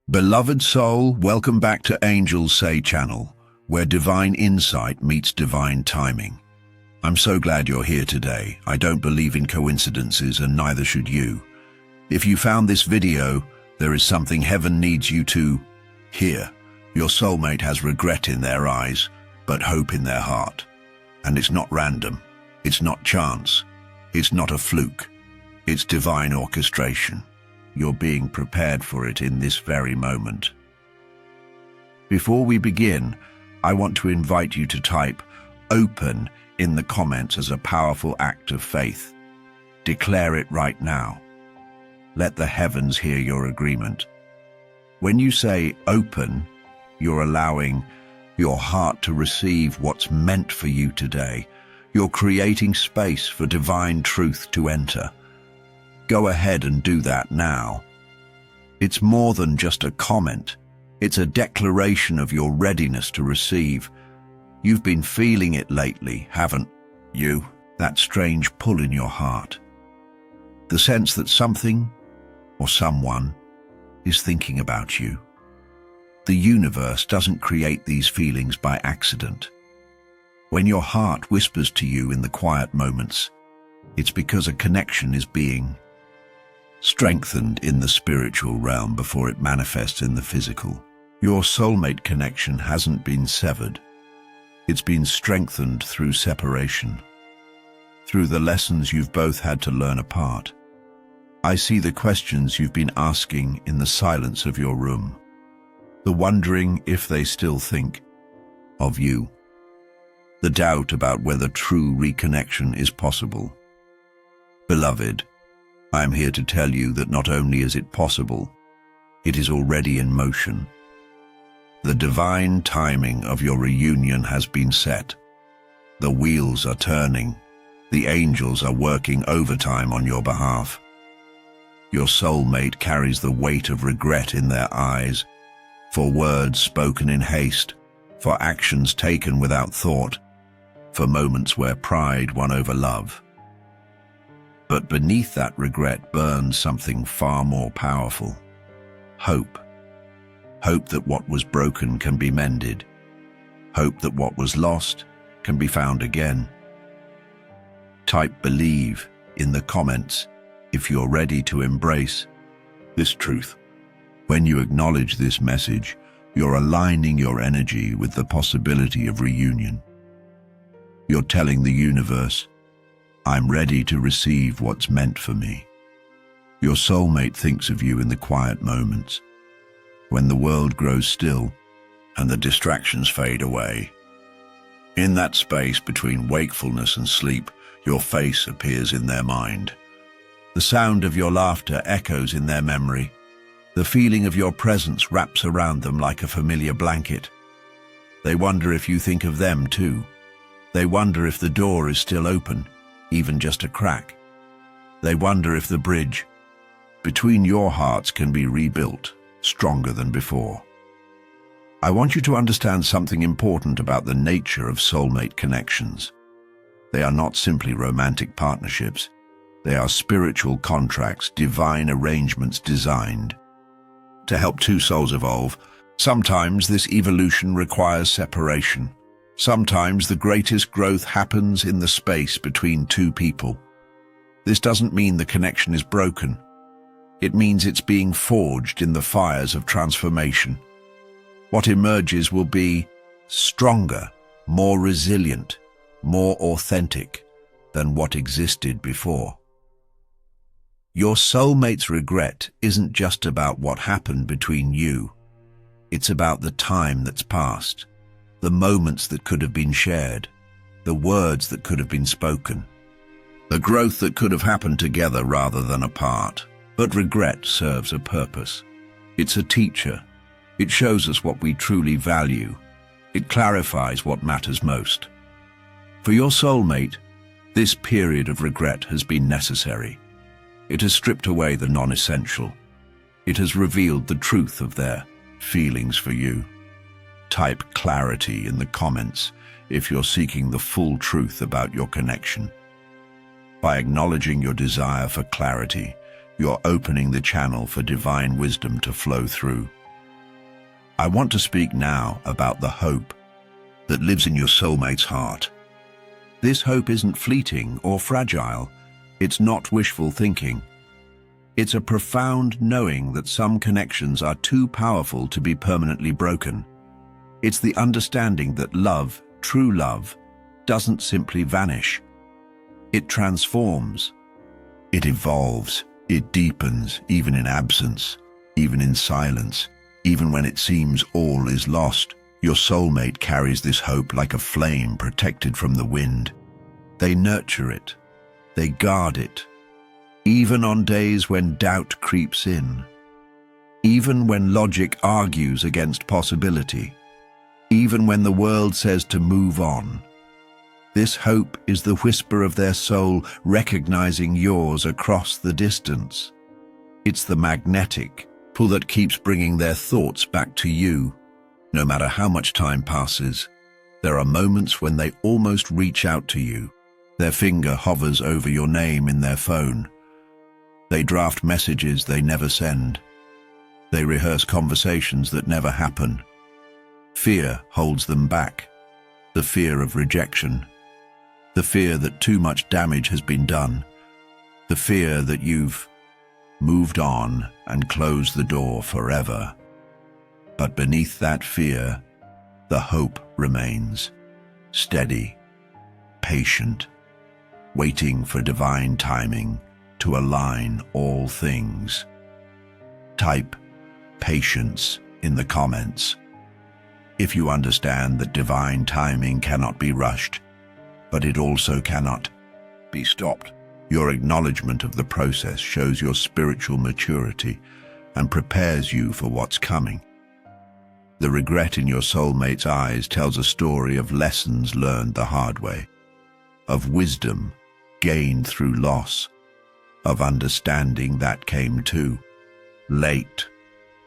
Beloved soul, welcome back to Angels Say channel, where divine insight meets divine timing. I'm so glad you're here today. I don't believe in coincidences, and neither should you. If you found this video, there is something heaven needs you to hear. Your soulmate has regret in their eyes, but hope in their heart. And it's not random. It's not chance. It's not a fluke. It's divine orchestration. You're being prepared for it in this very moment. Before we begin, I want to invite you to type "open" in the comments as a powerful act of faith. Declare it right now. Let the heavens hear your agreement. When you say "open," you're allowing your heart to receive what's meant for you today. You're creating space for divine truth to enter. Go ahead and do that now. It's more than just a comment. It's a declaration of your readiness to receive. You've been feeling it lately, haven't you? That strange pull in your heart. The sense that something or someone is thinking about you. The universe doesn't create these feelings by accident. When your heart whispers to you in the quiet moments, it's because a connection is being strengthened in the spiritual realm before it manifests in the physical. Your soulmate connection hasn't been severed. It's been strengthened through separation, through the lessons you've both had to learn apart. I see the questions you've been asking in the silence of your room, the wondering if they still think of you, the doubt about whether true reconnection is possible. Beloved, I am here to tell you that not only is it possible, it is already in motion. The divine timing of your reunion has been set. The wheels are turning. The angels are working overtime on your behalf. Your soulmate carries the weight of regret in their eyes, for words spoken in haste, for actions taken without thought, for moments where pride won over love. But beneath that regret burns something far more powerful. Hope. Hope that what was broken can be mended. Hope that what was lost can be found again. Type "believe" in the comments if you're ready to embrace this truth. When you acknowledge this message, you're aligning your energy with the possibility of reunion. You're telling the universe, I'm ready to receive what's meant for me. Your soulmate thinks of you in the quiet moments, when the world grows still and the distractions fade away. In that space between wakefulness and sleep, your face appears in their mind. The sound of your laughter echoes in their memory. The feeling of your presence wraps around them like a familiar blanket. They wonder if you think of them too. They wonder if the door is still open, even just a crack. They wonder if the bridge between your hearts can be rebuilt, stronger than before. I want you to understand something important about the nature of soulmate connections. They are not simply romantic partnerships. They are spiritual contracts, divine arrangements designed to help two souls evolve. Sometimes this evolution requires separation. Sometimes the greatest growth happens in the space between two people. This doesn't mean the connection is broken. It means it's being forged in the fires of transformation. What emerges will be stronger, more resilient, more authentic than what existed before. Your soulmate's regret isn't just about what happened between you. It's about the time that's passed, the moments that could have been shared, the words that could have been spoken, the growth that could have happened together rather than apart. But regret serves a purpose. It's a teacher. It shows us what we truly value. It clarifies what matters most. For your soulmate, this period of regret has been necessary. It has stripped away the non-essential. It has revealed the truth of their feelings for you. Type "clarity" in the comments if you're seeking the full truth about your connection. By acknowledging your desire for clarity, you're opening the channel for divine wisdom to flow through. I want to speak now about the hope that lives in your soulmate's heart. This hope isn't fleeting or fragile. It's not wishful thinking. It's a profound knowing that some connections are too powerful to be permanently broken. It's the understanding that love, true love, doesn't simply vanish. It transforms. It evolves. It deepens, even in absence, even in silence, even when it seems all is lost. Your soulmate carries this hope like a flame protected from the wind. They nurture it. They guard it. Even on days when doubt creeps in. Even when logic argues against possibility. Even when the world says to move on. This hope is the whisper of their soul recognizing yours across the distance. It's the magnetic pull that keeps bringing their thoughts back to you. No matter how much time passes, there are moments when they almost reach out to you. Their finger hovers over your name in their phone. They draft messages they never send. They rehearse conversations that never happen. Fear holds them back. The fear of rejection. The fear that too much damage has been done. The fear that you've moved on and closed the door forever. But beneath that fear, the hope remains. Steady, patient, waiting for divine timing to align all things. Type patience in the comments if you understand that divine timing cannot be rushed, but it also cannot be stopped. Your acknowledgement of the process shows your spiritual maturity and prepares you for what's coming. The regret in your soulmate's eyes tells a story of lessons learned the hard way, of wisdom gained through loss, of understanding that came too late.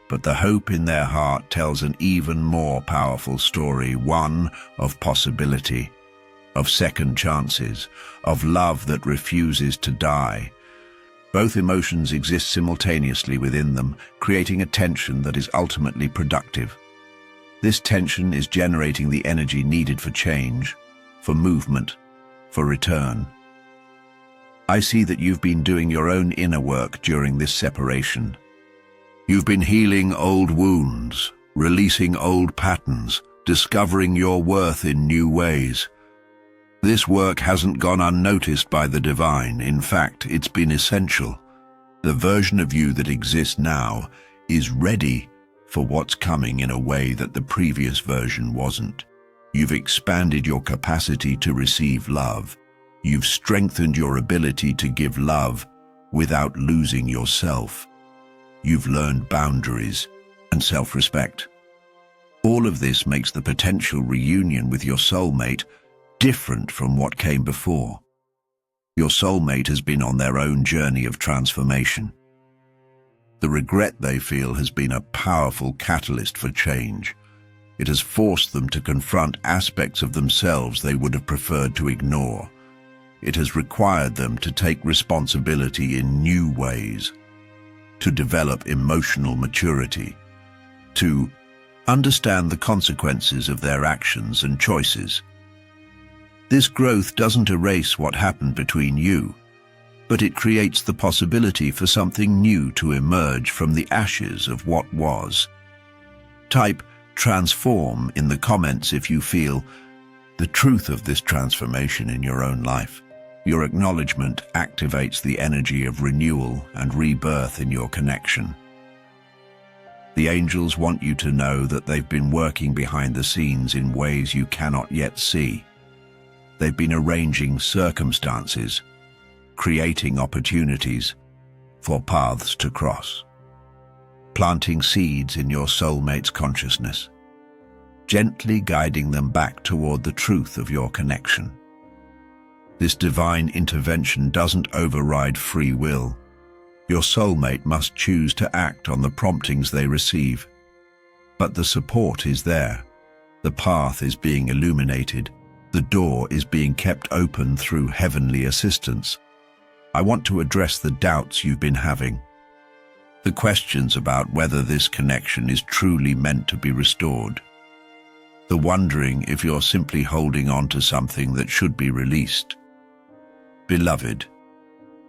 But the hope in their heart tells an even more powerful story, one of possibility, of second chances, of love that refuses to die. Both emotions exist simultaneously within them, creating a tension that is ultimately productive. This tension is generating the energy needed for change, for movement, for return. I see that you've been doing your own inner work during this separation. You've been healing old wounds, releasing old patterns, discovering your worth in new ways. This work hasn't gone unnoticed by the divine. In fact, it's been essential. The version of you that exists now is ready for what's coming in a way that the previous version wasn't. You've expanded your capacity to receive love. You've strengthened your ability to give love without losing yourself. You've learned boundaries and self-respect. All of this makes the potential reunion with your soulmate different from what came before. Your soulmate has been on their own journey of transformation. The regret they feel has been a powerful catalyst for change. It has forced them to confront aspects of themselves they would have preferred to ignore. It has required them to take responsibility in new ways, to develop emotional maturity, to understand the consequences of their actions and choices. This growth doesn't erase what happened between you, but it creates the possibility for something new to emerge from the ashes of what was. Type transform in the comments if you feel the truth of this transformation in your own life. Your acknowledgement activates the energy of renewal and rebirth in your connection. The angels want you to know that they've been working behind the scenes in ways you cannot yet see. They've been arranging circumstances, creating opportunities for paths to cross, planting seeds in your soulmate's consciousness, gently guiding them back toward the truth of your connection. This divine intervention doesn't override free will. Your soulmate must choose to act on the promptings they receive. But the support is there. The path is being illuminated. The door is being kept open through heavenly assistance. I want to address the doubts you've been having. The questions about whether this connection is truly meant to be restored. The wondering if you're simply holding on to something that should be released. Beloved,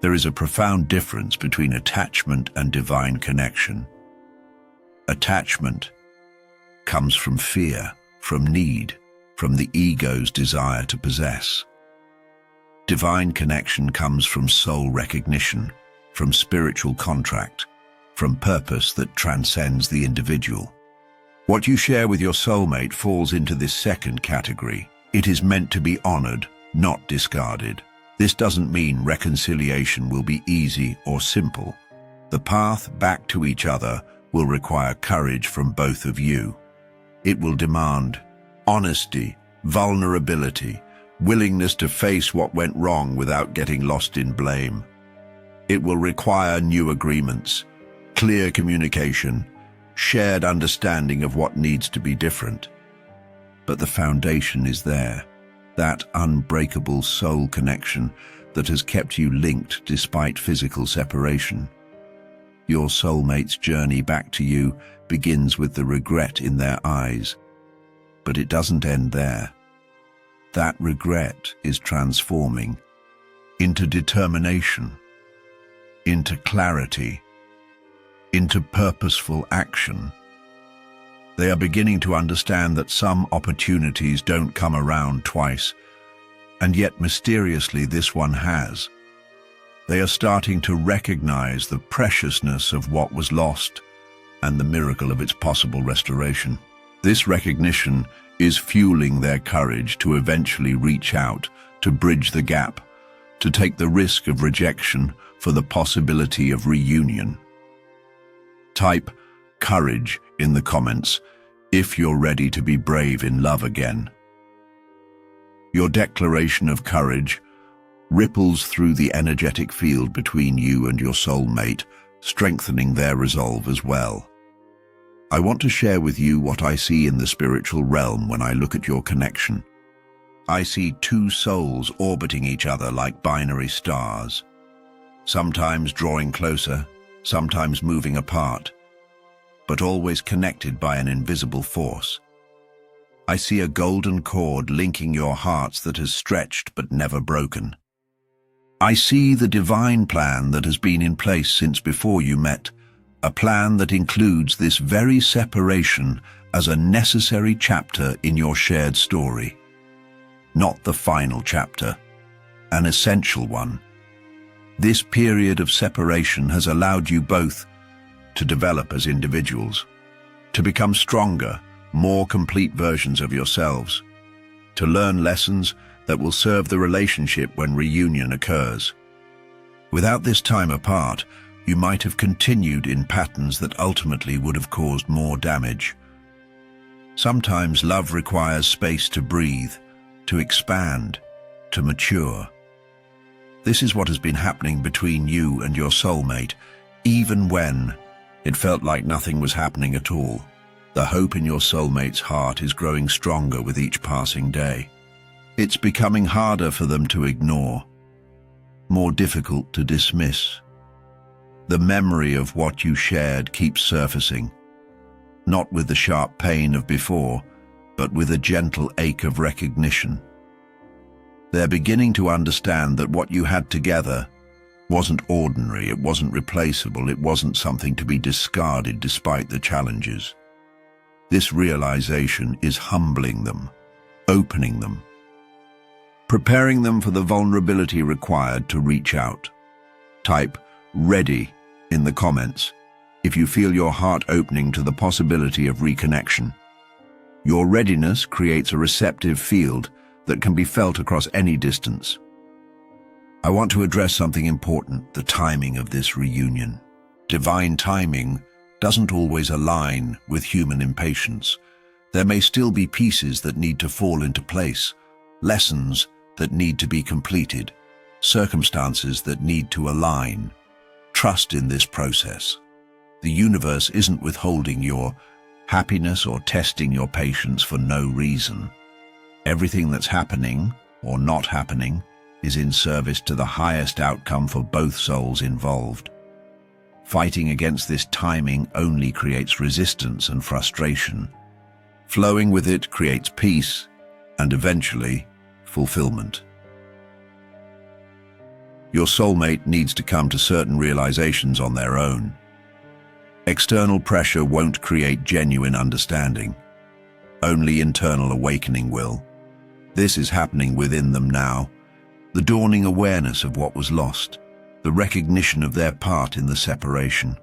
there is a profound difference between attachment and divine connection. Attachment comes from fear, from need, from the ego's desire to possess. Divine connection comes from soul recognition, from spiritual contract, from purpose that transcends the individual. What you share with your soulmate falls into this second category. It is meant to be honored, not discarded. This doesn't mean reconciliation will be easy or simple. The path back to each other will require courage from both of you. It will demand honesty, vulnerability, willingness to face what went wrong without getting lost in blame. It will require new agreements, clear communication, shared understanding of what needs to be different. But the foundation is there, that unbreakable soul connection that has kept you linked despite physical separation. Your soulmate's journey back to you begins with the regret in their eyes, but it doesn't end there. That regret is transforming into determination, into clarity, into purposeful action. They are beginning to understand that some opportunities don't come around twice, and yet mysteriously this one has. They are starting to recognize the preciousness of what was lost and the miracle of its possible restoration. This recognition is fueling their courage to eventually reach out, to bridge the gap, to take the risk of rejection for the possibility of reunion. Type courage in the comments if you're ready to be brave in love again. Your declaration of courage ripples through the energetic field between you and your soulmate, strengthening their resolve as well. I want to share with you what I see in the spiritual realm when I look at your connection. I see two souls orbiting each other like binary stars, sometimes drawing closer, sometimes moving apart, but always connected by an invisible force. I see a golden cord linking your hearts that has stretched but never broken. I see the divine plan that has been in place since before you met, a plan that includes this very separation as a necessary chapter in your shared story. Not the final chapter, an essential one. This period of separation has allowed you both to develop as individuals, to become stronger, more complete versions of yourselves, to learn lessons that will serve the relationship when reunion occurs. Without this time apart, you might have continued in patterns that ultimately would have caused more damage. Sometimes love requires space to breathe, to expand, to mature. This is what has been happening between you and your soulmate, even when it felt like nothing was happening at all. The hope in your soulmate's heart is growing stronger with each passing day. It's becoming harder for them to ignore, more difficult to dismiss. The memory of what you shared keeps surfacing, not with the sharp pain of before, but with a gentle ache of recognition. They're beginning to understand that what you had together wasn't ordinary, it wasn't replaceable, it wasn't something to be discarded despite the challenges. This realization is humbling them, opening them, preparing them for the vulnerability required to reach out. Type "ready" in the comments if you feel your heart opening to the possibility of reconnection. Your readiness creates a receptive field that can be felt across any distance. I want to address something important, the timing of this reunion. Divine timing doesn't always align with human impatience. There may still be pieces that need to fall into place, lessons that need to be completed, circumstances that need to align. Trust in this process. The universe isn't withholding your happiness or testing your patience for no reason. Everything that's happening or not happening is in service to the highest outcome for both souls involved. Fighting against this timing only creates resistance and frustration. Flowing with it creates peace and eventually fulfillment. Your soulmate needs to come to certain realizations on their own. External pressure won't create genuine understanding. Only internal awakening will. This is happening within them now. The dawning awareness of what was lost, the recognition of their part in the separation,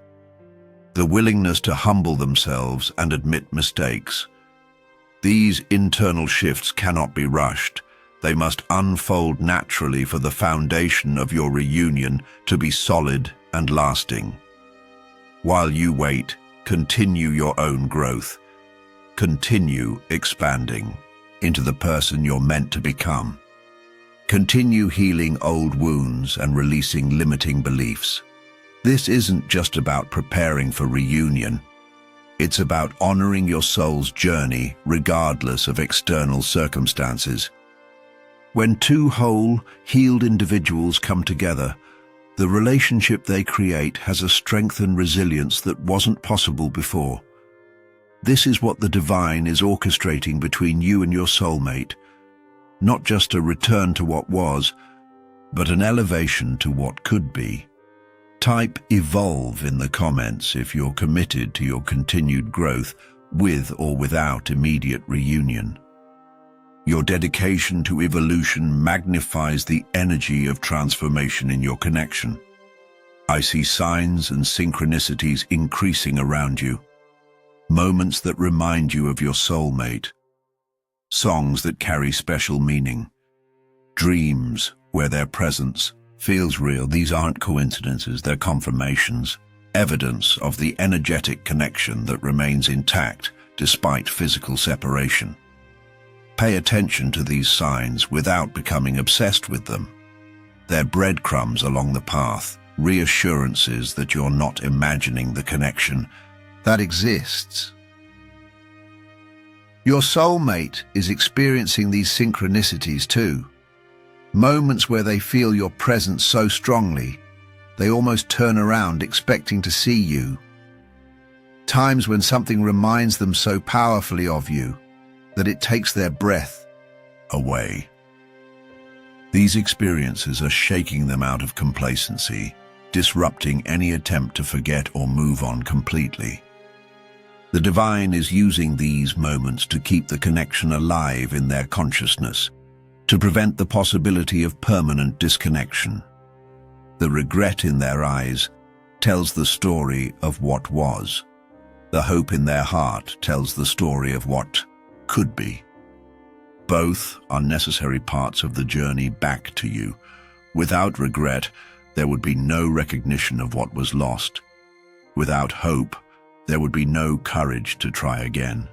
the willingness to humble themselves and admit mistakes. These internal shifts cannot be rushed. They must unfold naturally for the foundation of your reunion to be solid and lasting. While you wait, continue your own growth. Continue expanding into the person you're meant to become. Continue healing old wounds and releasing limiting beliefs. This isn't just about preparing for reunion. It's about honoring your soul's journey regardless of external circumstances. When two whole, healed individuals come together, the relationship they create has a strength and resilience that wasn't possible before. This is what the divine is orchestrating between you and your soulmate. Not just a return to what was, but an elevation to what could be. Type evolve in the comments if you're committed to your continued growth with or without immediate reunion. Your dedication to evolution magnifies the energy of transformation in your connection. I see signs and synchronicities increasing around you. Moments that remind you of your soulmate. Songs that carry special meaning. Dreams where their presence feels real. These aren't coincidences, they're confirmations. Evidence of the energetic connection that remains intact despite physical separation. Pay attention to these signs without becoming obsessed with them. They're breadcrumbs along the path, reassurances that you're not imagining the connection that exists. Your soulmate is experiencing these synchronicities too. Moments where they feel your presence so strongly, they almost turn around expecting to see you. Times when something reminds them so powerfully of you that it takes their breath away. These experiences are shaking them out of complacency, disrupting any attempt to forget or move on completely. The divine is using these moments to keep the connection alive in their consciousness, to prevent the possibility of permanent disconnection. The regret in their eyes tells the story of what was. The hope in their heart tells the story of what could be. Both are necessary parts of the journey back to you. Without regret, there would be no recognition of what was lost. Without hope, there would be no courage to try again.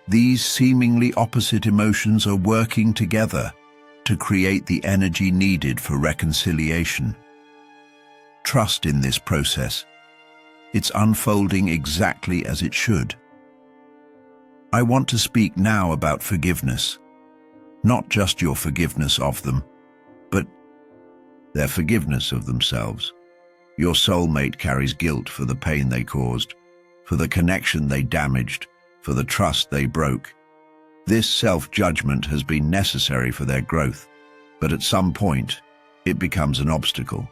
These seemingly opposite emotions are working together to create the energy needed for reconciliation. Trust in this process. It's unfolding exactly as it should. I want to speak now about forgiveness. Not just your forgiveness of them, but their forgiveness of themselves. Your soulmate carries guilt for the pain they caused, for the connection they damaged, for the trust they broke. This self-judgment has been necessary for their growth, but at some point, it becomes an obstacle,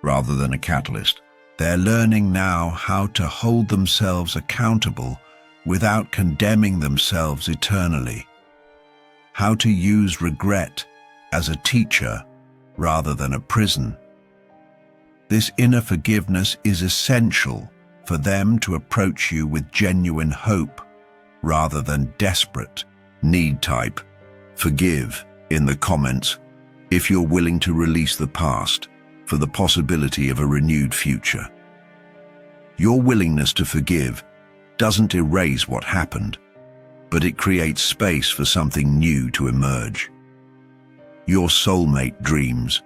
rather than a catalyst. They're learning now how to hold themselves accountable without condemning themselves eternally. How to use regret as a teacher rather than a prison. This inner forgiveness is essential for them to approach you with genuine hope rather than desperate need. Type forgive in the comments if you're willing to release the past for the possibility of a renewed future. Your willingness to forgive doesn't erase what happened, but it creates space for something new to emerge. Your soulmate dreams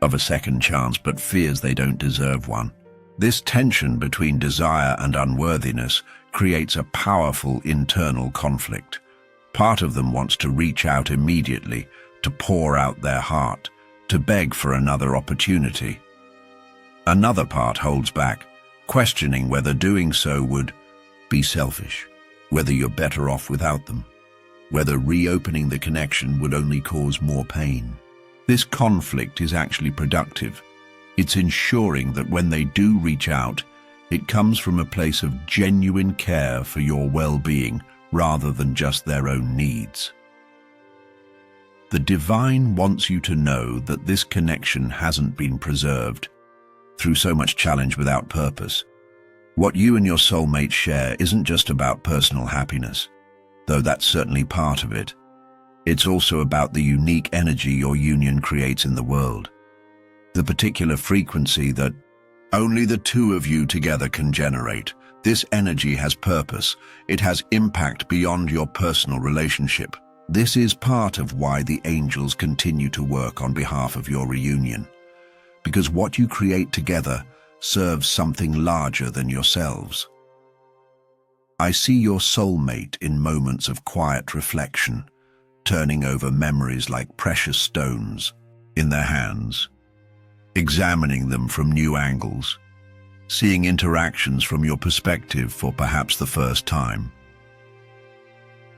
of a second chance but fears they don't deserve one. This tension between desire and unworthiness creates a powerful internal conflict. Part of them wants to reach out immediately, to pour out their heart, to beg for another opportunity. Another part holds back, questioning whether doing so would be selfish, whether you're better off without them, whether reopening the connection would only cause more pain. This conflict is actually productive. It's ensuring that when they do reach out, it comes from a place of genuine care for your well-being rather than just their own needs. The divine wants you to know that this connection hasn't been preserved through so much challenge without purpose. What you and your soulmate share isn't just about personal happiness, though that's certainly part of it. It's also about the unique energy your union creates in the world. The particular frequency that only the two of you together can generate. This energy has purpose. It has impact beyond your personal relationship. This is part of why the angels continue to work on behalf of your reunion. Because what you create together serves something larger than yourselves. I see your soulmate in moments of quiet reflection, turning over memories like precious stones in their hands, examining them from new angles, seeing interactions from your perspective for perhaps the first time.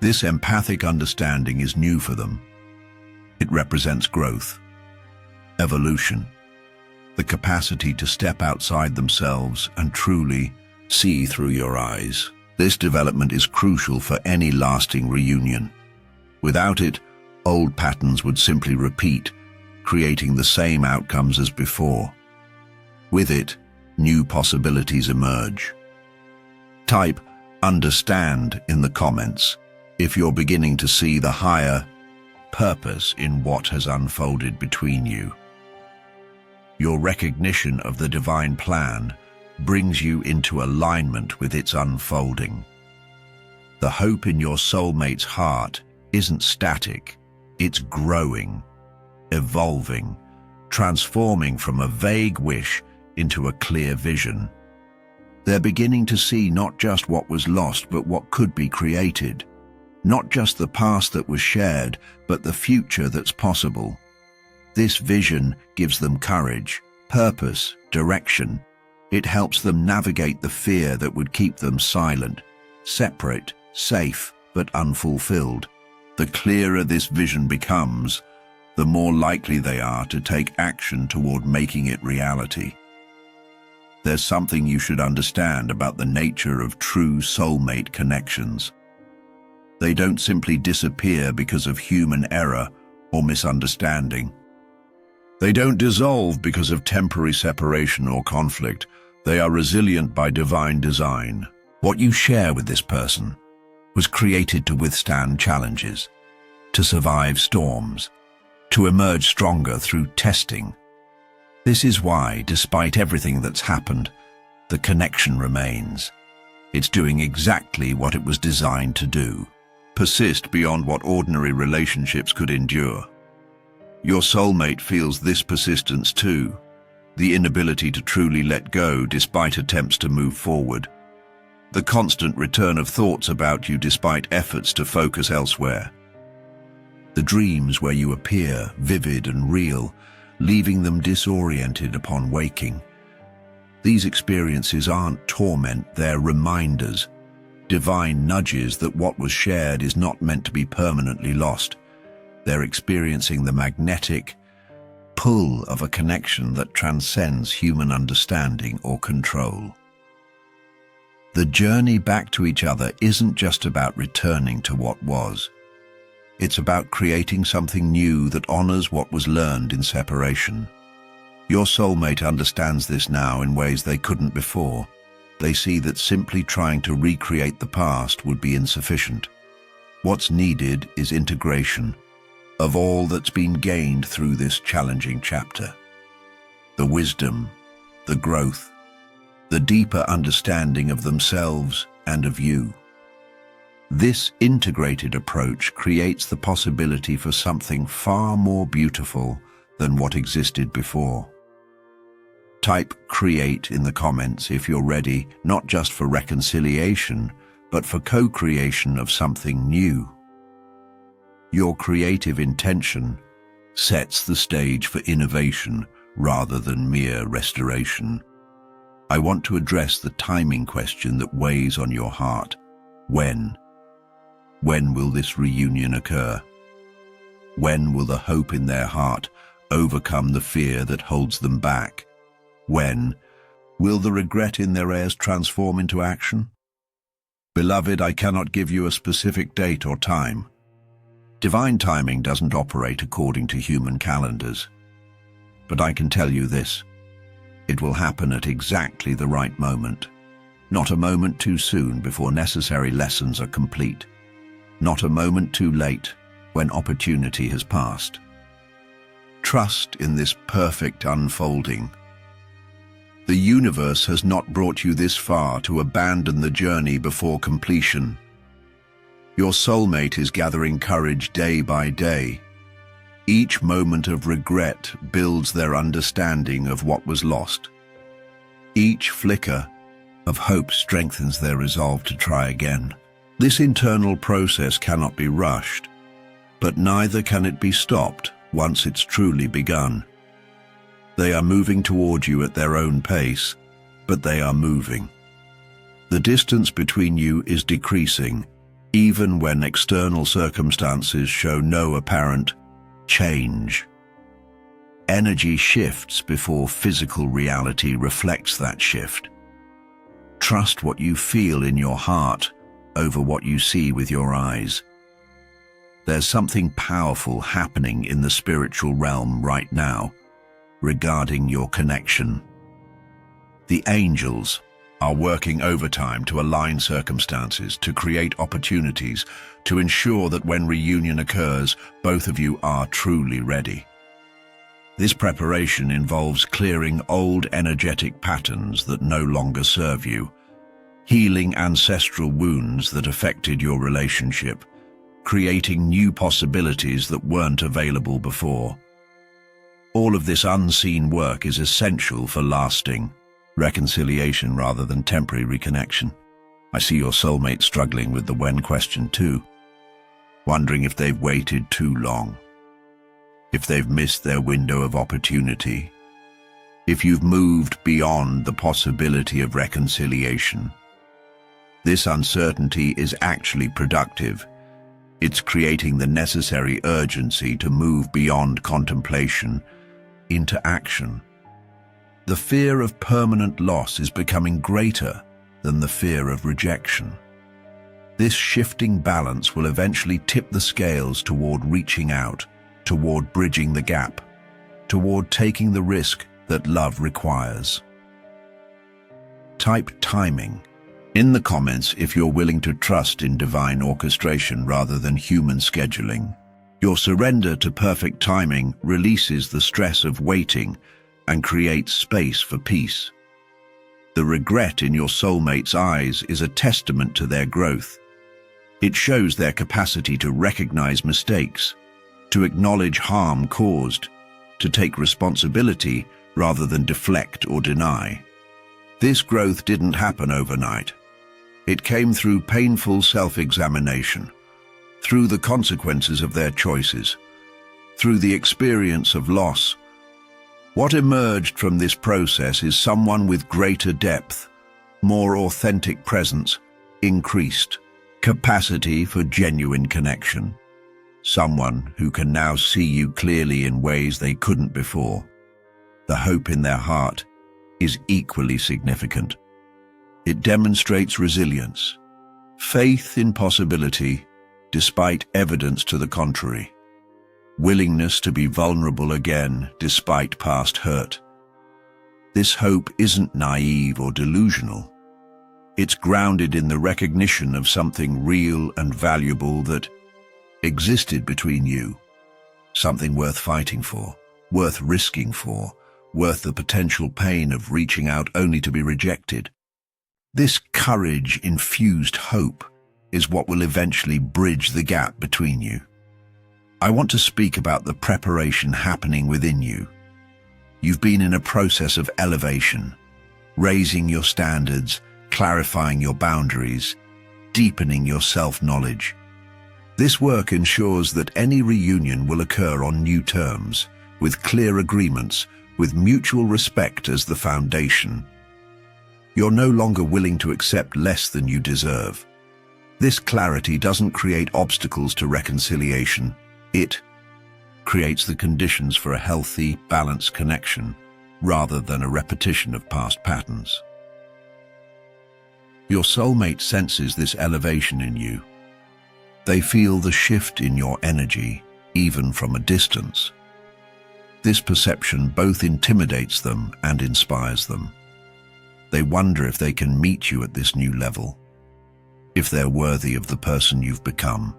This empathic understanding is new for them. It represents growth, evolution, the capacity to step outside themselves and truly see through your eyes. This development is crucial for any lasting reunion. Without it, old patterns would simply repeat, creating the same outcomes as before. With it, new possibilities emerge. Type "understand" in the comments if you're beginning to see the higher purpose in what has unfolded between you. Your recognition of the divine plan brings you into alignment with its unfolding. The hope in your soulmate's heart isn't static, it's growing, evolving, transforming from a vague wish into a clear vision. They're beginning to see not just what was lost, but what could be created. Not just the past that was shared, but the future that's possible. This vision gives them courage, purpose, direction. It helps them navigate the fear that would keep them silent, separate, safe, but unfulfilled. The clearer this vision becomes, the more likely they are to take action toward making it reality. There's something you should understand about the nature of true soulmate connections. They don't simply disappear because of human error or misunderstanding. They don't dissolve because of temporary separation or conflict. They are resilient by divine design. What you share with this person was created to withstand challenges, to survive storms, to emerge stronger through testing. This is why, despite everything that's happened, the connection remains. It's doing exactly what it was designed to do. Persist beyond what ordinary relationships could endure. Your soulmate feels this persistence too, the inability to truly let go despite attempts to move forward, the constant return of thoughts about you despite efforts to focus elsewhere, the dreams where you appear vivid and real, leaving them disoriented upon waking. These experiences aren't torment, they're reminders, divine nudges that what was shared is not meant to be permanently lost. They're experiencing the magnetic pull of a connection that transcends human understanding or control. The journey back to each other isn't just about returning to what was. It's about creating something new that honors what was learned in separation. Your soulmate understands this now in ways they couldn't before. They see that simply trying to recreate the past would be insufficient. What's needed is integration of all that's been gained through this challenging chapter. The wisdom, the growth, the deeper understanding of themselves and of you. This integrated approach creates the possibility for something far more beautiful than what existed before. Type "create" in the comments if you're ready, not just for reconciliation, but for co-creation of something new. Your creative intention sets the stage for innovation rather than mere restoration. I want to address the timing question that weighs on your heart. When? When will this reunion occur? When will the hope in their heart overcome the fear that holds them back? When will the regret in their ears transform into action? Beloved, I cannot give you a specific date or time. Divine timing doesn't operate according to human calendars. But I can tell you this: it will happen at exactly the right moment. Not a moment too soon before necessary lessons are complete. Not a moment too late when opportunity has passed. Trust in this perfect unfolding. The universe has not brought you this far to abandon the journey before completion. Your soulmate is gathering courage day by day. Each moment of regret builds their understanding of what was lost. Each flicker of hope strengthens their resolve to try again. This internal process cannot be rushed, but neither can it be stopped once it's truly begun. They are moving toward you at their own pace, but they are moving. The distance between you is decreasing, even when external circumstances show no apparent change. Energy shifts before physical reality reflects that shift. Trust what you feel in your heart over what you see with your eyes. There's something powerful happening in the spiritual realm right now regarding your connection. The angels are working overtime to align circumstances, to create opportunities, to ensure that when reunion occurs, both of you are truly ready. This preparation involves clearing old energetic patterns that no longer serve you, healing ancestral wounds that affected your relationship, creating new possibilities that weren't available before. All of this unseen work is essential for lasting reconciliation rather than temporary reconnection. I see your soulmate struggling with the when question too, wondering if they've waited too long, if they've missed their window of opportunity, if you've moved beyond the possibility of reconciliation. This uncertainty is actually productive. It's creating the necessary urgency to move beyond contemplation into action. The fear of permanent loss is becoming greater than the fear of rejection. This shifting balance will eventually tip the scales toward reaching out, toward bridging the gap, toward taking the risk that love requires. Type timing in the comments if you're willing to trust in divine orchestration rather than human scheduling. Your surrender to perfect timing releases the stress of waiting and creates space for peace. The regret in your soulmate's eyes is a testament to their growth. It shows their capacity to recognize mistakes, to acknowledge harm caused, to take responsibility rather than deflect or deny. This growth didn't happen overnight. It came through painful self-examination, through the consequences of their choices, through the experience of loss. What emerged from this process is someone with greater depth, more authentic presence, increased capacity for genuine connection. Someone who can now see you clearly in ways they couldn't before. The hope in their heart is equally significant. It demonstrates resilience, faith in possibility, despite evidence to the contrary. Willingness to be vulnerable again despite past hurt. This hope isn't naive or delusional. It's grounded in the recognition of something real and valuable that existed between you. Something worth fighting for, worth risking for, worth the potential pain of reaching out only to be rejected. This courage-infused hope is what will eventually bridge the gap between you. I want to speak about the preparation happening within you. You've been in a process of elevation, raising your standards, clarifying your boundaries, deepening your self-knowledge. This work ensures that any reunion will occur on new terms, with clear agreements, with mutual respect as the foundation. You're no longer willing to accept less than you deserve. This clarity doesn't create obstacles to reconciliation. It creates the conditions for a healthy, balanced connection, rather than a repetition of past patterns. Your soulmate senses this elevation in you. They feel the shift in your energy, even from a distance. This perception both intimidates them and inspires them. They wonder if they can meet you at this new level, if they're worthy of the person you've become.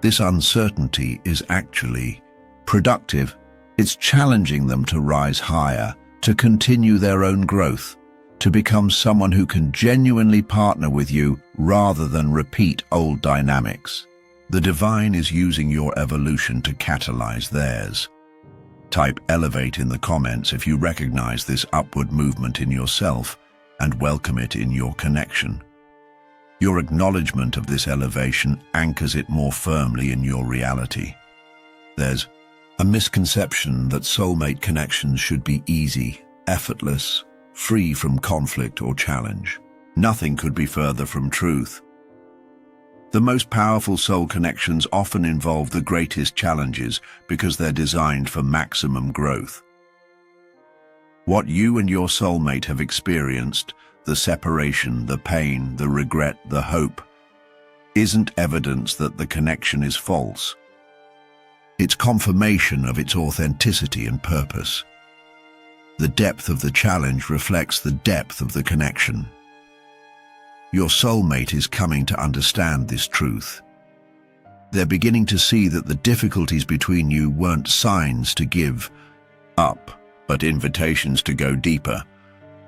This uncertainty is actually productive. It's challenging them to rise higher, to continue their own growth, to become someone who can genuinely partner with you rather than repeat old dynamics. The divine is using your evolution to catalyze theirs. Type elevate in the comments if you recognize this upward movement in yourself and welcome it in your connection. Your acknowledgement of this elevation anchors it more firmly in your reality. There's a misconception that soulmate connections should be easy, effortless, free from conflict or challenge. Nothing could be further from truth. The most powerful soul connections often involve the greatest challenges because they're designed for maximum growth. What you and your soulmate have experienced, the separation, the pain, the regret, the hope, isn't evidence that the connection is false. It's confirmation of its authenticity and purpose. The depth of the challenge reflects the depth of the connection. Your soulmate is coming to understand this truth. They're beginning to see that the difficulties between you weren't signs to give up, but invitations to go deeper,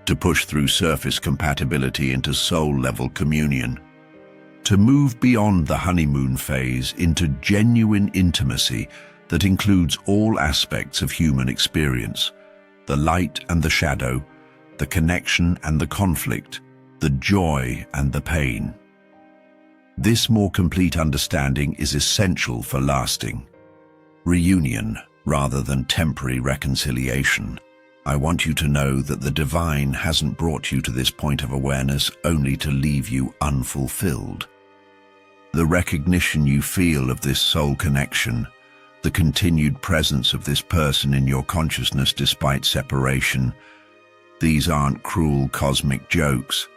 to push through surface compatibility into soul-level communion, to move beyond the honeymoon phase into genuine intimacy that includes all aspects of human experience, the light and the shadow, the connection and the conflict, the joy and the pain. This more complete understanding is essential for lasting reunion rather than temporary reconciliation. I want you to know that the divine hasn't brought you to this point of awareness only to leave you unfulfilled. The recognition you feel of this soul connection, the continued presence of this person in your consciousness despite separation, these aren't cruel cosmic jokes.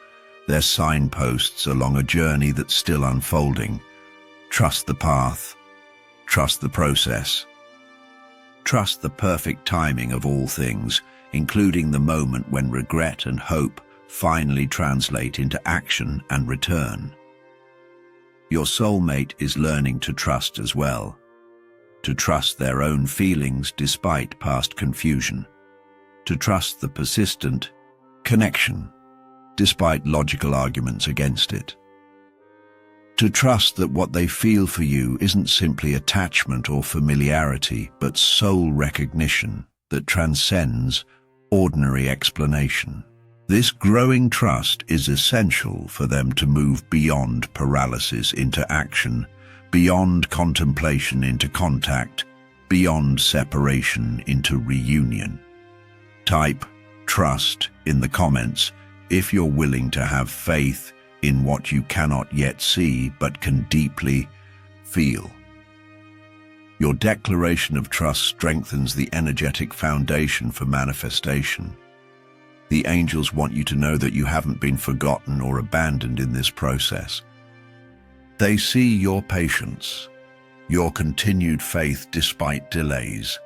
They're signposts along a journey that's still unfolding. Trust the path. Trust the process. Trust the perfect timing of all things, including the moment when regret and hope finally translate into action and return. Your soulmate is learning to trust as well, to trust their own feelings despite past confusion, to trust the persistent connection despite logical arguments against it, to trust that what they feel for you isn't simply attachment or familiarity, but soul recognition that transcends ordinary explanation. This growing trust is essential for them to move beyond paralysis into action, beyond contemplation into contact, beyond separation into reunion. Type trust in the comments if you're willing to have faith in what you cannot yet see but can deeply feel. Your declaration of trust strengthens the energetic foundation for manifestation. The angels want you to know that you haven't been forgotten or abandoned in this process. They see your patience, your continued faith despite delays,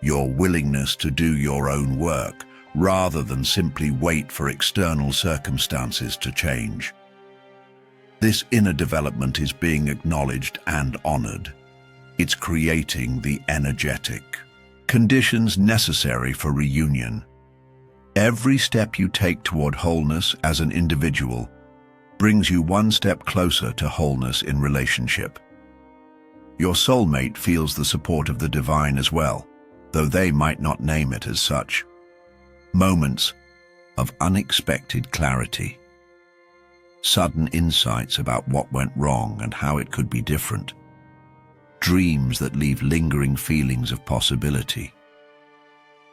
your willingness to do your own work rather than simply wait for external circumstances to change. This inner development is being acknowledged and honored. It's creating the energetic conditions necessary for reunion. Every step you take toward wholeness as an individual brings you one step closer to wholeness in relationship. Your soulmate feels the support of the divine as well, though they might not name it as such. Moments of unexpected clarity, sudden insights about what went wrong and how it could be different, dreams that leave lingering feelings of possibility.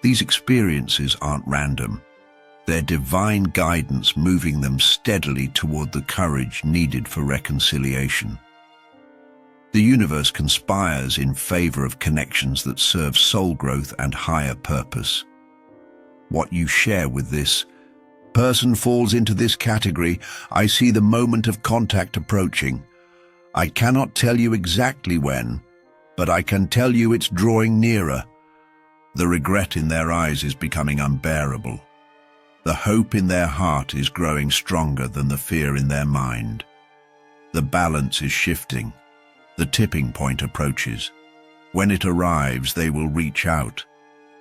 These experiences aren't random. their divine guidance moving them steadily toward the courage needed for reconciliation. The universe conspires in favor of connections that serve soul growth and higher purpose. What you share with this person falls into this category. I see the moment of contact approaching. I cannot tell you exactly when, but I can tell you it's drawing nearer. The regret in their eyes is becoming unbearable. The hope in their heart is growing stronger than the fear in their mind. The balance is shifting. The tipping point approaches. When it arrives, they will reach out,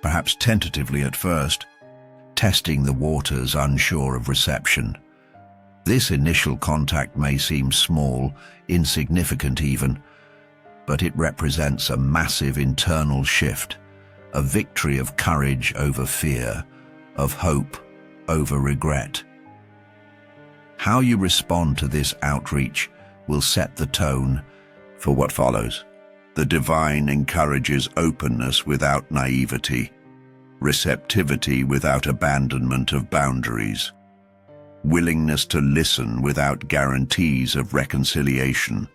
perhaps tentatively at first, testing the waters, unsure of reception. This initial contact may seem small, insignificant even, but it represents a massive internal shift, a victory of courage over fear, of hope over regret. How you respond to this outreach will set the tone for what follows. The divine encourages openness without naivety, receptivity without abandonment of boundaries, willingness to listen without guarantees of reconciliation.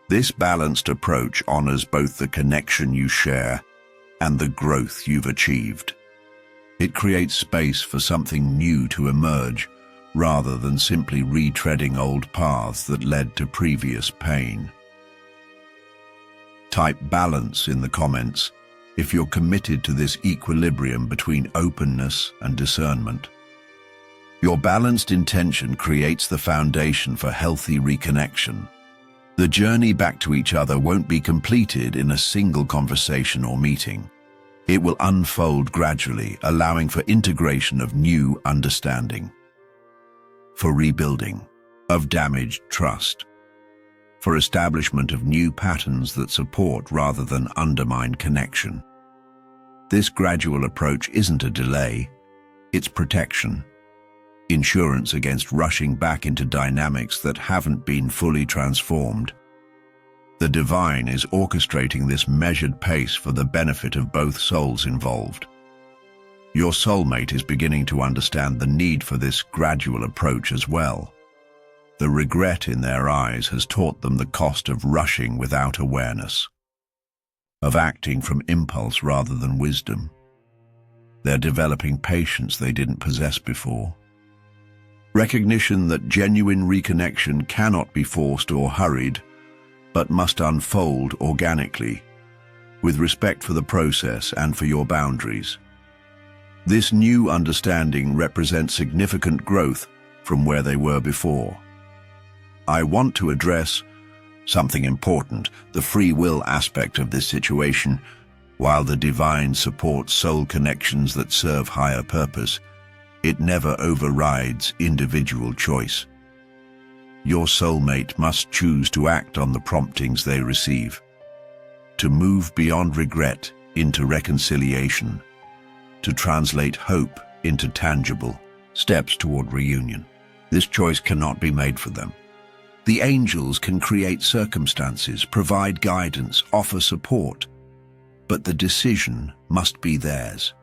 This balanced approach honors both the connection you share and the growth you've achieved. It creates space for something new to emerge, rather than simply retreading old paths that led to previous pain. Type balance in the comments if you're committed to this equilibrium between openness and discernment. Your balanced intention creates the foundation for healthy reconnection. The journey back to each other won't be completed in a single conversation or meeting. It will unfold gradually, allowing for integration of new understanding, for rebuilding of damaged trust, for establishment of new patterns that support rather than undermine connection. This gradual approach isn't a delay, it's protection, insurance against rushing back into dynamics that haven't been fully transformed. The divine is orchestrating this measured pace for the benefit of both souls involved. Your soulmate is beginning to understand the need for this gradual approach as well. The regret in their eyes has taught them the cost of rushing without awareness, of acting from impulse rather than wisdom. They're developing patience they didn't possess before. Recognition that genuine reconnection cannot be forced or hurried, but must unfold organically, with respect for the process and for your boundaries. This new understanding represents significant growth from where they were before. I want to address something important, the free will aspect of this situation. While the divine supports soul connections that serve higher purpose, it never overrides individual choice. Your soulmate must choose to act on the promptings they receive, to move beyond regret into reconciliation, to translate hope into tangible steps toward reunion. This choice cannot be made for them. The angels can create circumstances, provide guidance, offer support, but the decision must be theirs.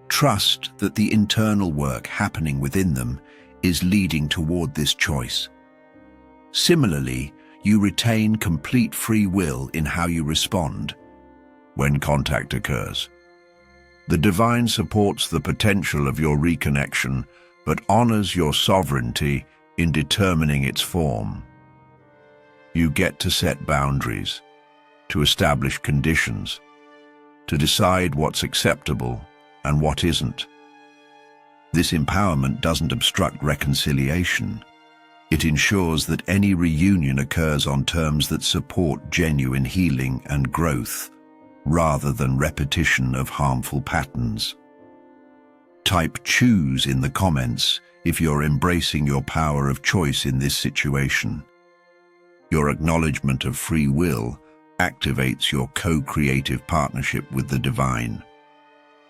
Trust that the internal work happening within them is leading toward this choice. Similarly, you retain complete free will in how you respond when contact occurs. The divine supports the potential of your reconnection, but honors your sovereignty in determining its form. You get to set boundaries, to establish conditions, to decide what's acceptable and what isn't. This empowerment doesn't obstruct reconciliation. It ensures that any reunion occurs on terms that support genuine healing and growth, rather than repetition of harmful patterns. Type choose in the comments if you're embracing your power of choice in this situation. Your acknowledgement of free will activates your co-creative partnership with the divine.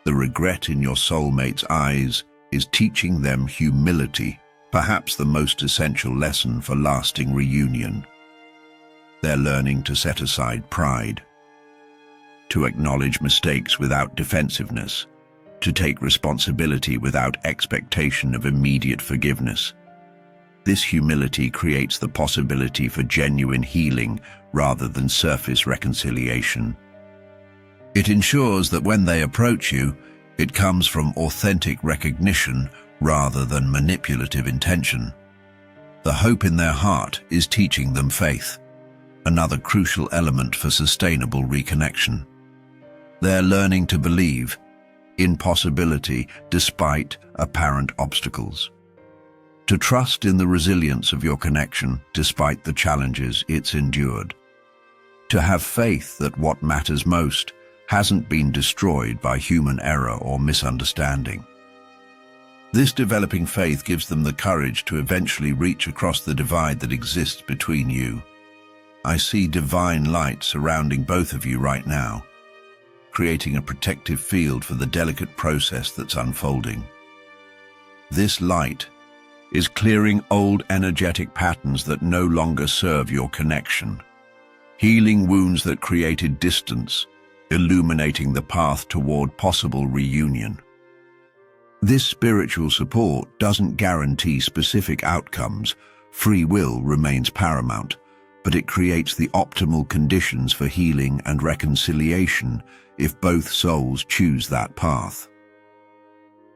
The regret in your soulmate's eyes is teaching them humility, perhaps the most essential lesson for lasting reunion. They're learning to set aside pride, to acknowledge mistakes without defensiveness, to take responsibility without expectation of immediate forgiveness. This humility creates the possibility for genuine healing rather than surface reconciliation. It ensures that when they approach you, it comes from authentic recognition rather than manipulative intention. The hope in their heart is teaching them faith, another crucial element for sustainable reconnection. They're learning to believe in possibility despite apparent obstacles. To trust in the resilience of your connection despite the challenges it's endured. To have faith that what matters most hasn't been destroyed by human error or misunderstanding. This developing faith gives them the courage to eventually reach across the divide that exists between you. I see divine light surrounding both of you right now, creating a protective field for the delicate process that's unfolding. This light is clearing old energetic patterns that no longer serve your connection, healing wounds that created distance, illuminating the path toward possible reunion. This spiritual support doesn't guarantee specific outcomes. Free will remains paramount, but it creates the optimal conditions for healing and reconciliation if both souls choose that path.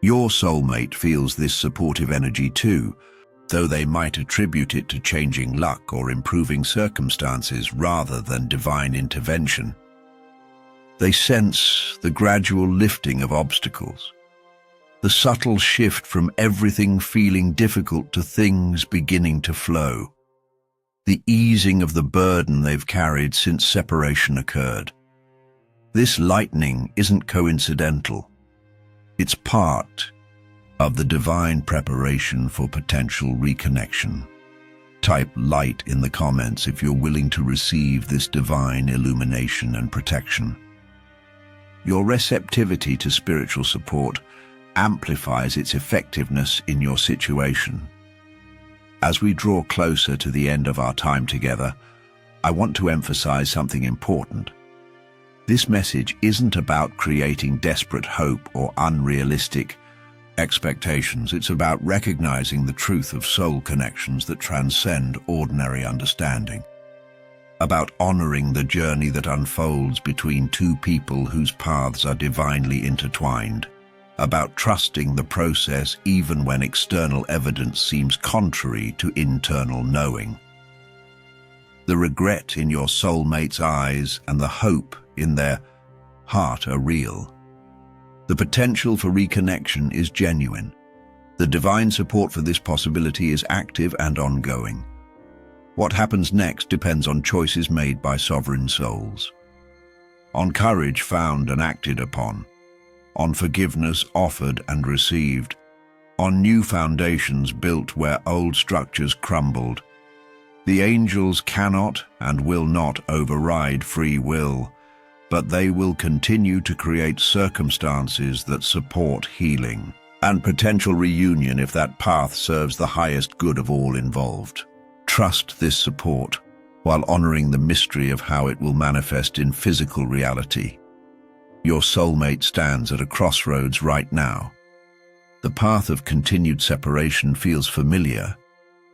Your soulmate feels this supportive energy too, though they might attribute it to changing luck or improving circumstances rather than divine intervention. They sense the gradual lifting of obstacles, the subtle shift from everything feeling difficult to things beginning to flow, the easing of the burden they've carried since separation occurred. This lightening isn't coincidental. It's part of the divine preparation for potential reconnection. Type light in the comments if you're willing to receive this divine illumination and protection. Your receptivity to spiritual support amplifies its effectiveness in your situation. As we draw closer to the end of our time together, I want to emphasize something important. This message isn't about creating desperate hope or unrealistic expectations. It's about recognizing the truth of soul connections that transcend ordinary understanding. About honoring the journey that unfolds between two people whose paths are divinely intertwined. About trusting the process even when external evidence seems contrary to internal knowing. The regret in your soulmate's eyes and the hope in their heart are real. The potential for reconnection is genuine. The divine support for this possibility is active and ongoing. What happens next depends on choices made by sovereign souls, on courage found and acted upon, on forgiveness offered and received, on new foundations built where old structures crumbled. The angels cannot and will not override free will, but they will continue to create circumstances that support healing and potential reunion if that path serves the highest good of all involved. Trust this support while honoring the mystery of how it will manifest in physical reality. Your soulmate stands at a crossroads right now. The path of continued separation feels familiar,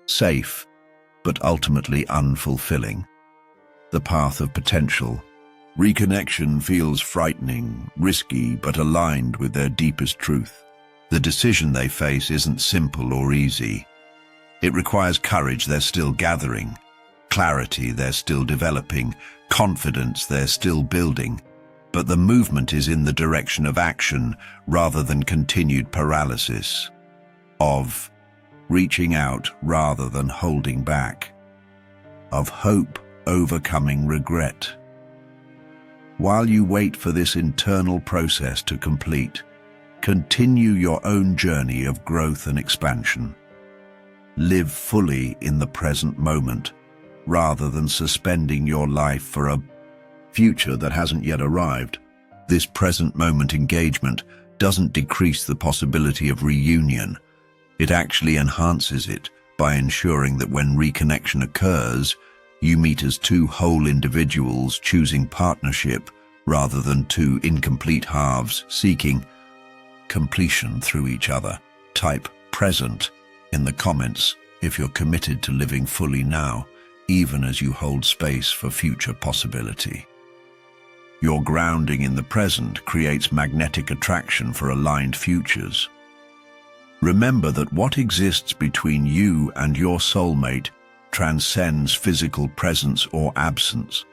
safe, but ultimately unfulfilling. The path of potential reconnection feels frightening, risky, but aligned with their deepest truth. The decision they face isn't simple or easy. It requires courage they're still gathering, clarity they're still developing, confidence they're still building. But the movement is in the direction of action rather than continued paralysis, of reaching out rather than holding back, of hope overcoming regret. While you wait for this internal process to complete, continue your own journey of growth and expansion. Live fully in the present moment, rather than suspending your life for a future that hasn't yet arrived. This present moment engagement doesn't decrease the possibility of reunion. It actually enhances it by ensuring that when reconnection occurs, you meet as two whole individuals choosing partnership rather than two incomplete halves seeking completion through each other. Type present in the comments if you're committed to living fully now, even as you hold space for future possibility. Your grounding in the present creates magnetic attraction for aligned futures. Remember that what exists between you and your soulmate transcends physical presence or absence.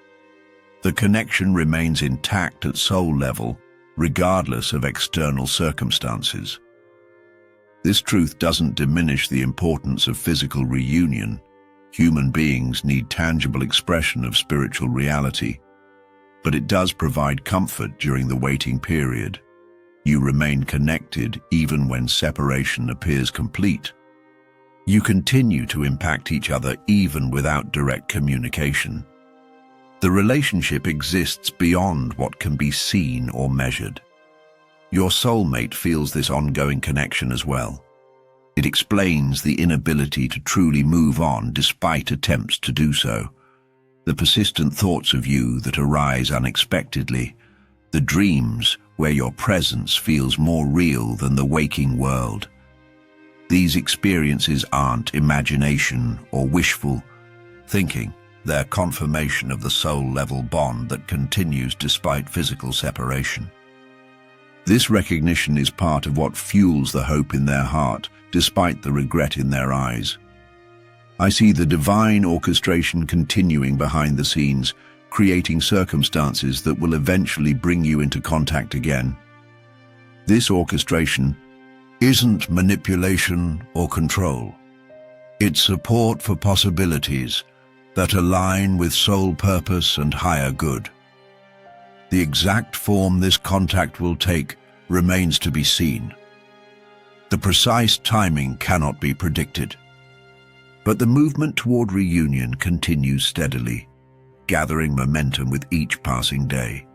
The connection remains intact at soul level, regardless of external circumstances. This truth doesn't diminish the importance of physical reunion. Human beings need tangible expression of spiritual reality, but it does provide comfort during the waiting period. You remain connected even when separation appears complete. You continue to impact each other even without direct communication. The relationship exists beyond what can be seen or measured. Your soulmate feels this ongoing connection as well. It explains the inability to truly move on despite attempts to do so. The persistent thoughts of you that arise unexpectedly, the dreams where your presence feels more real than the waking world. These experiences aren't imagination or wishful thinking. They're confirmation of the soul-level bond that continues despite physical separation. This recognition is part of what fuels the hope in their heart, despite the regret in their eyes. I see the divine orchestration continuing behind the scenes, creating circumstances that will eventually bring you into contact again. This orchestration isn't manipulation or control. It's support for possibilities that align with soul purpose and higher good. The exact form this contact will take remains to be seen. The precise timing cannot be predicted. But the movement toward reunion continues steadily, gathering momentum with each passing day.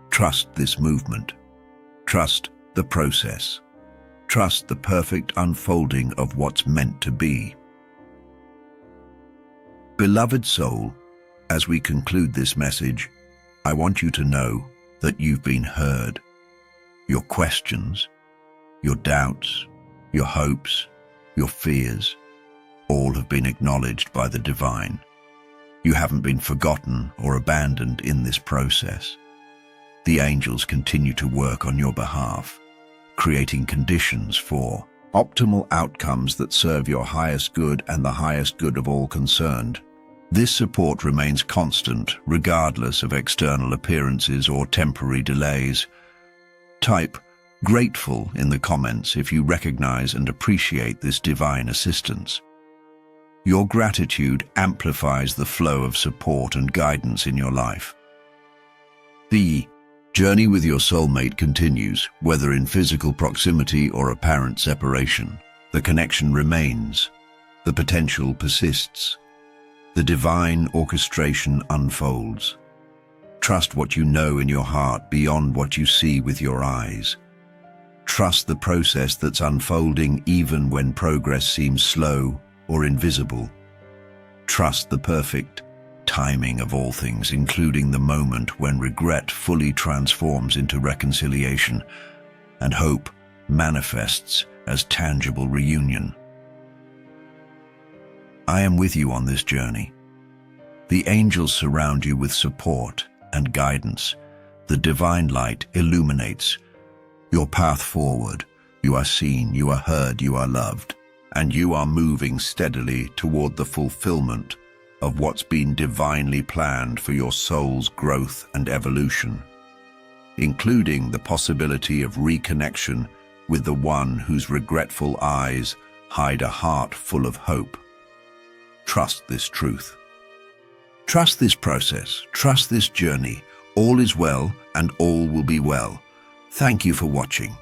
Trust this movement. Trust the process. Trust the perfect unfolding of what's meant to be. Beloved soul, as we conclude this message, I want you to know that you've been heard. Your questions, your doubts, your hopes, your fears, all have been acknowledged by the divine. You haven't been forgotten or abandoned in this process. The angels continue to work on your behalf, creating conditions for optimal outcomes that serve your highest good and the highest good of all concerned. This support remains constant, regardless of external appearances or temporary delays. Type grateful in the comments if you recognize and appreciate this divine assistance. Your gratitude amplifies the flow of support and guidance in your life. The journey with your soulmate continues, whether in physical proximity or apparent separation. The connection remains. The potential persists. The divine orchestration unfolds. Trust what you know in your heart beyond what you see with your eyes. Trust the process that's unfolding even when progress seems slow or invisible. Trust the perfect timing of all things, including the moment when regret fully transforms into reconciliation and hope manifests as tangible reunion. I am with you on this journey. The angels surround you with support and guidance. The divine light illuminates your path forward. You are seen, you are heard, you are loved, and you are moving steadily toward the fulfillment of what's been divinely planned for your soul's growth and evolution, including the possibility of reconnection with the one whose regretful eyes hide a heart full of hope. Trust this truth. Trust this process. Trust this journey. All is well and all will be well. Thank you for watching.